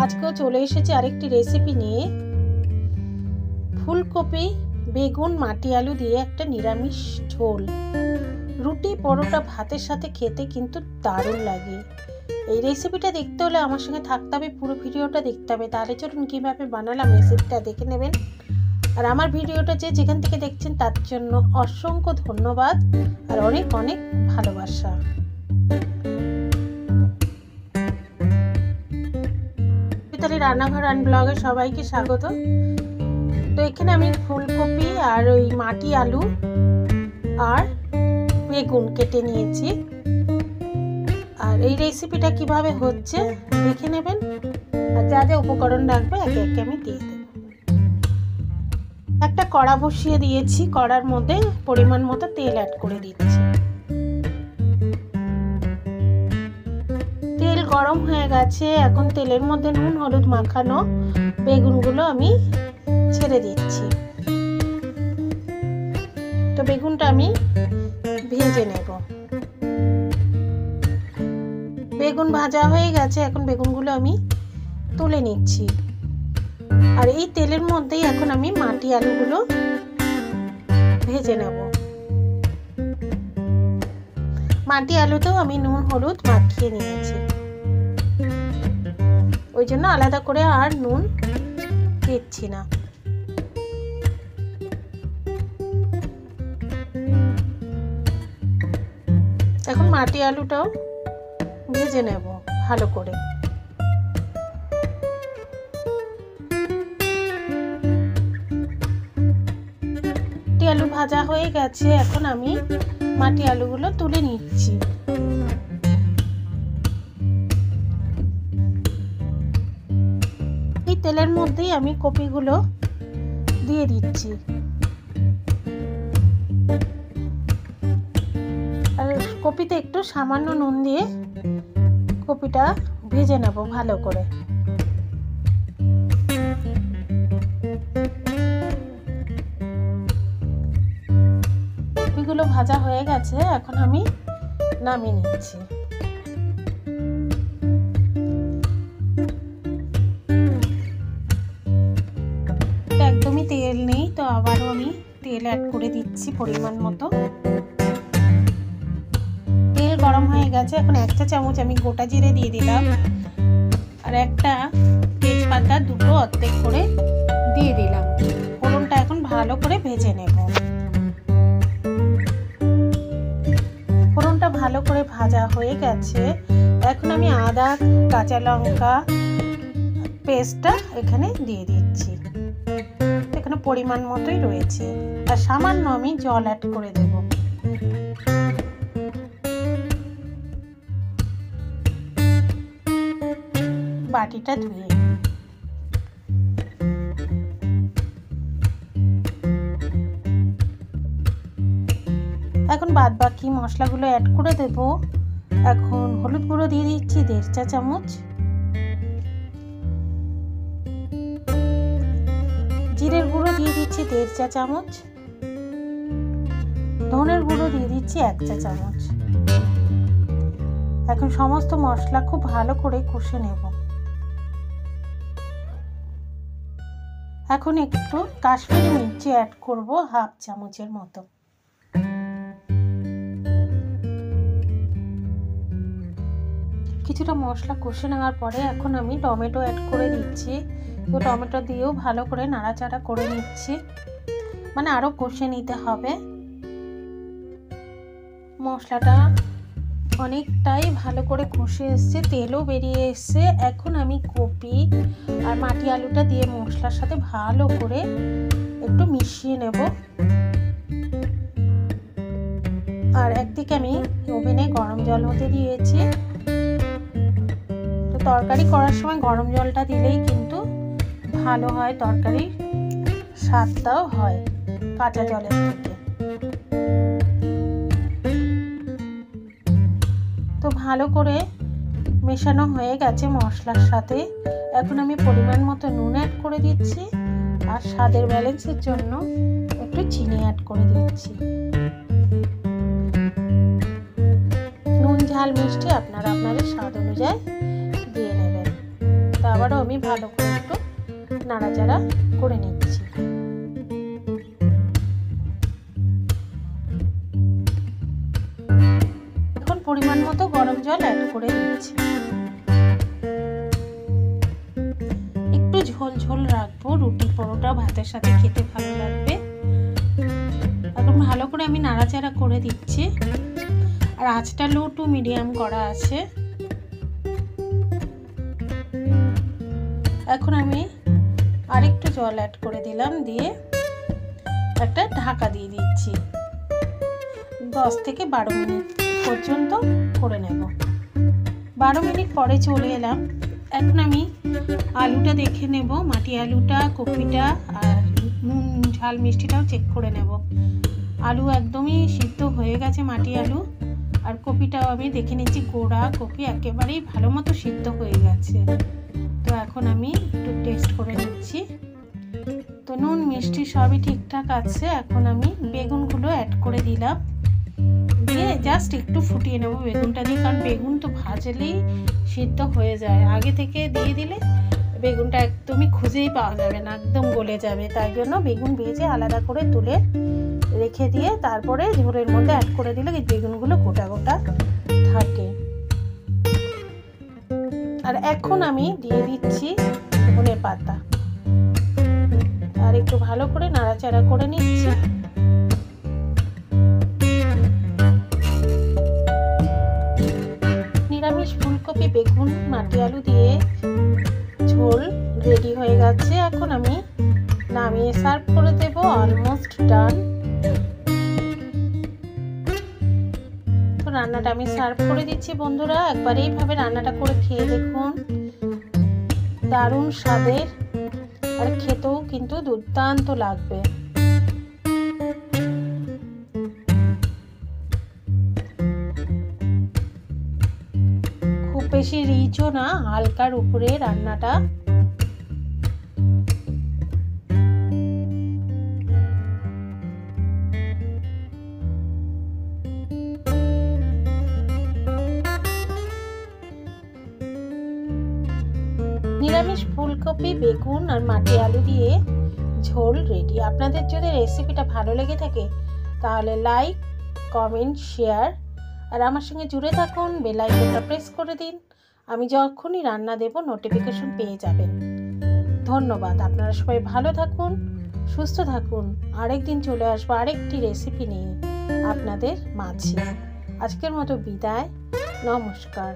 আজকেও চলে এসেছি আরেকটি রেসিপি নিয়ে। ফুলকপি বেগুন মাটি আলু দিয়ে একটা নিরামিষ ঝোল, রুটি পরোটা ভাতের সাথে খেতে কিন্তু দারুণ লাগে। এই রেসিপিটা দেখতে হলে আমার সঙ্গে থাকতে হবে, পুরো ভিডিওটা দেখতে হবে। তাহলে চলুন কীভাবে বানালাম রেসিপিটা দেখে নেবেন। আর আমার ভিডিওটা যেখান থেকে দেখছেন তার জন্য অসংখ্য ধন্যবাদ আর অনেক অনেক ভালোবাসা। রান্নাঘর অ্যান্ড ব্লগে সবাইকে স্বাগত। তো এখানে আমি ফুলকপি আর ওই মাটি আলু আর বেগুন কেটে নিয়েছি। আর এই রেসিপিটা কিভাবে হচ্ছে দেখে নেবেন। আর যা যা উপকরণ লাগবে একে একে আমি দিয়ে দেব। একটা কড়া বসিয়ে দিয়েছি, কড়ার মধ্যে পরিমাণ মতো তেল অ্যাড করে দিচ্ছি। তেল গরম হয়ে গেছে, এখন তেলের মধ্যে নুন হলুদ মাখানো বেগুনগুলো আমি ছেড়ে দিচ্ছি। তো বেগুনটা আমি ভেজে নেব। বেগুন ভাজা হয়ে গেছে, এখন বেগুনগুলো আমি তুলে নিচ্ছি। আর এই তেলের মধ্যেই এখন আমি মাটি আলুগুলো ভেজে নেব। মাটি আলুতেও আমি নুন হলুদ মাখিয়ে নিয়েছি, ওই জন্য আলাদা করে আর নুন দিচ্ছি না। এখন মাটি আলুটাও ভেজে নেব ভালো করে। মাটি আলু ভাজা হয়ে গেছে, এখন আমি মাটি আলুগুলো তুলে নিচ্ছি। এই তেলের মধ্যেই আমি কপিগুলো দিয়ে দিচ্ছি। আর কপিতে একটু সামান্য নুন দিয়ে কপিটা ভেজে নেব ভালো করে। কপিগুলো ভাজা হয়ে গেছে, এখন আমি নামিয়ে নিচ্ছি। একদমই তেল নেই, তো আবারও আমি তেল অ্যাড করে দিচ্ছি পরিমাণ মতো। তেল গরম হয়ে গেছে, এখন 1 চা চামচ আমি গোটা জিরে দিয়ে দিলাম। আর একটা তেজপাতা দুটো অর্ধেক করে দিয়ে দিলাম। ফোড়নটা এখন ভালো করে ভেজে নেব। ফোড়নটা ভালো করে ভাজা হয়ে গেছে, এখন আমি আদা কাঁচা লঙ্কা পেস্টটা এখানে দিয়ে দিচ্ছি। এখানে পরিমাণ মতোই রয়েছে, আর সামান্য আমি জল অ্যাড করে দেব। বাটিটা ধুয়ে এখন বাদ বাকি মশলাগুলো অ্যাড করে দেব। এখন হলুদ গুঁড়ো দিয়ে দিচ্ছি 1.5 চা চামচ, জিরের গুঁড়ো দিয়ে দিচ্ছি 1.5 চা চামচ, ধনের গুঁড়ো দিয়ে দিচ্ছি 1 চা চামচ। এখন সমস্ত মশলা খুব ভালো করে কষে নেব। এখন একটু কাশ্মীরি মির্চি অ্যাড করব 1/2 চামচের মতো। কিছুটা মশলা কষে নেওয়ার পরে এখন আমি টমেটো অ্যাড করে দিচ্ছি। তো টমেটো দিয়েও ভালো করে নাড়াচাড়া করে নিচ্ছি, মানে আরও কষে নিতে হবে। মশলাটা অনেকটাই ভালো করে কষে এসছে, তেলও বেরিয়ে এসছে। এখন আমি কপি আর মাটি আলুটা দিয়ে মশলার সাথে ভালো করে একটু মিশিয়ে নেব। আর একদিকে আমি ওভেনে গরম জল হতে দিয়েছি। তো তরকারি করার সময় গরম জলটা দিলেই কিন্তু ভালো হয়, তরকারির স্বাদটাও হয় কাঁচা জলের থেকে। তো ভালো করে মেশানো হয়ে গেছে মশলার সাথে। এখন আমি পরিমাণ মতো নুন অ্যাড করে দিচ্ছি, আর স্বাদের ব্যালেন্সের জন্য একটু চিনি অ্যাড করে দিচ্ছি। নুন ঝাল মিষ্টি আপনারা আপনাদের স্বাদ অনুযায়ী দিয়ে নেবেন। তো আবারও আমি ভালো করে একটু নাড়াচাড়া করে নিচ্ছি। এখন পরিমাণ মতো গরম জল অ্যাড করে দিচ্ছি। একটু ঝোল ঝোল রাখবো, রুটি পরোটা ভাতের সাথে খেতে ভালো লাগবে। এখন ভালো করে আমি নাড়াচাড়া করে দিচ্ছি, আর আঁচটা লো টু মিডিয়াম করা আছে। এখন আমি আরেকটু জল অ্যাড করে দিলাম, দিয়ে একটা ঢাকা দিয়ে দিচ্ছি। 10 থেকে 12 মিনিট পর্যন্ত করে নেব। 12 মিনিট পরে চলে এলাম। এখন আমি আলুটা দেখে নেব, মাটি আলুটা, কপিটা আর নুন ঝাল মিষ্টিটাও চেক করে নেব। আলু একদমই সিদ্ধ হয়ে গেছে, মাটি আলু আর কপিটাও আমি দেখে নিচ্ছি, গোড়া কপি একেবারেই ভালো মতো সিদ্ধ হয়ে গেছে। তো এখন আমি একটু টেস্ট করে নিচ্ছি। তো নুন মিষ্টি সবই ঠিকঠাক আছে। এখন আমি বেগুনগুলো অ্যাড করে দিলাম, দিয়ে জাস্ট একটু ফুটিয়ে নেব বেগুনটা দিয়ে, কারণ বেগুন তো ভাজলেই সিদ্ধ হয়ে যায়। আগে থেকে দিয়ে দিলে বেগুনটা একদমই খুঁজেই পাওয়া যাবে না, একদম গলে যাবে। তাই জন্য বেগুন ভেজে আলাদা করে তুলে রেখে দিয়ে তারপরে ঝোলের মধ্যে অ্যাড করে দিলে বেগুনগুলো গোটা গোটা থাকে। আর এখন আমি দিয়ে দিচ্ছি ধনে পাতা, আর একটু ভালো করে নাড়াচাড়া করে নিচ্ছি। নিরামিষ ফুলকপি বেগুন মাটি আলু দিয়ে ঝোল রেডি হয়ে গেছে। এখন আমি নামিয়ে সার্ভ করে দেব। Almost done. তো রান্নাটা আমি সার্ভ করে দিচ্ছি। বন্ধুরা, একবার এইভাবে রান্নাটা করে খেয়ে দেখুন, দারুণ স্বাদের আর খেতেও কিন্তু দুর্দান্ত লাগবে। খুব বেশি রিচও না, হালকার উপরে রান্নাটা। নিরামিষ ফুলকপি বেগুন আর মাটি আলু দিয়ে ঝোল রেডি। আপনাদের যদি রেসিপিটা ভালো লেগে থাকে তাহলে লাইক, কমেন্ট, শেয়ার আর আমার সঙ্গে জুড়ে থাকুন। বেল আইকনটা প্রেস করে দিন, আমি যখনই রান্না দেব নোটিফিকেশন পেয়ে যাবেন। ধন্যবাদ। আপনারা সবাই ভালো থাকুন, সুস্থ থাকুন। আরেকদিন চলে আসবো আরেকটি রেসিপি নিয়ে আপনাদের মাঝে। আজকের মতো বিদায়, নমস্কার।